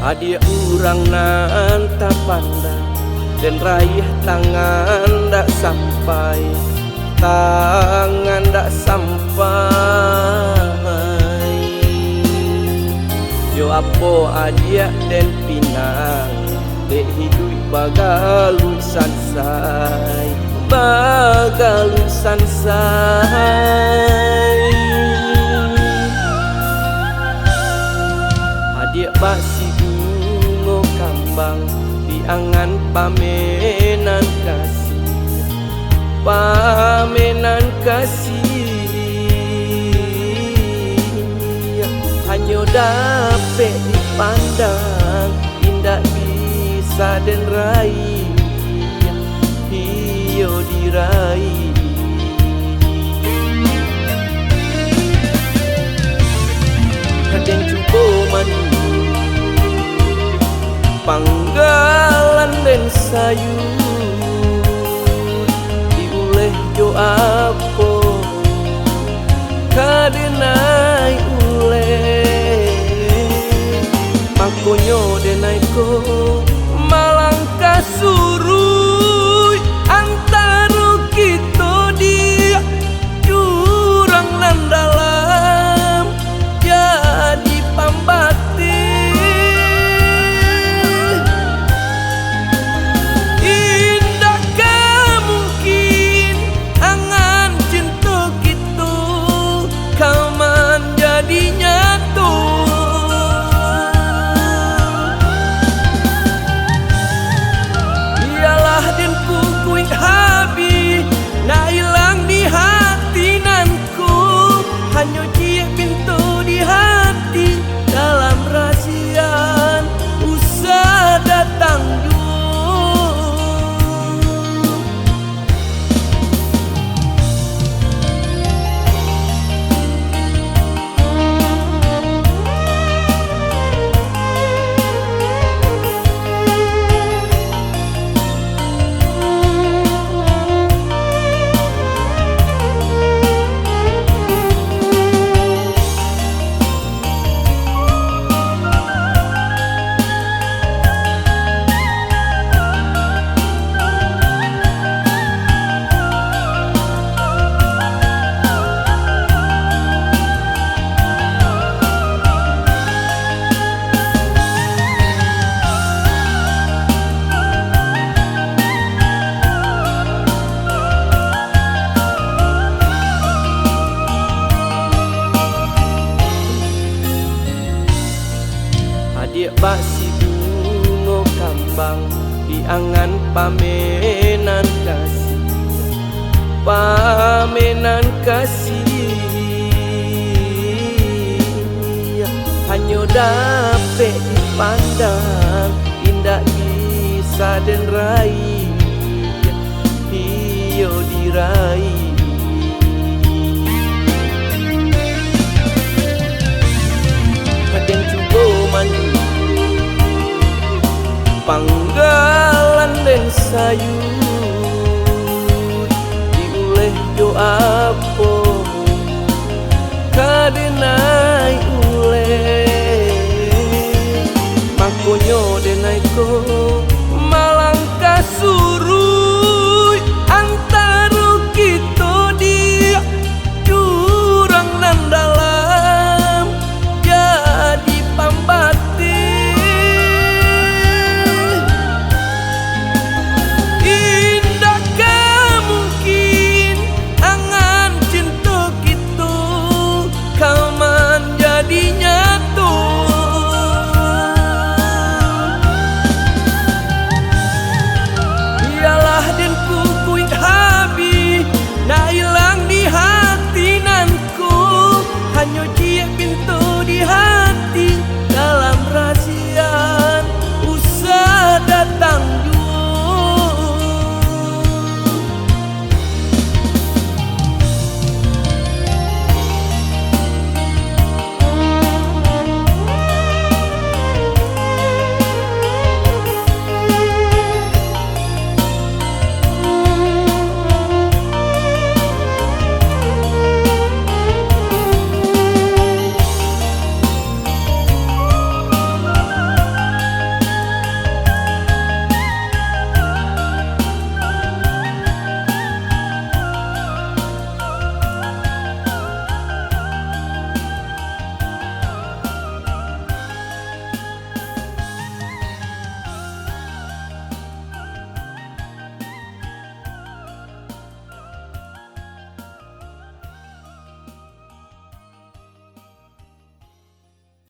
Adia urang nan tak pandang dan raih tangan dak sampai, tangan dak sampai. Yo apo adia dan pinang dek hidup bagalun sansai, bagalun sansai. Adia basi bungo kambang di angan pamenan kasih, pamenan kasih. Hanya dapet dipandang, indah bisa dan raih, hiyo diraih. Dan cuba mani panggalan dan sayur diuleh jo apo kadenai uleh makonyo denai ko malangkah suruh antara kita dia jurang nan dalam jadi pambati. Indakkah mungkin angan cinta kita kaman jadi nyata? Ialah den kukuing habi na hilang di hati nanku, hanya cie pintu di hati dalam rahasian usah datang jua. Adik basi bungo kambang di angan pamenan kasih, pamenan kasih. Hanya dapet dipandang, indah bisa dan raih, hiyo diraih. Dan cuba mani panggalan dan sayur diuleh jo apo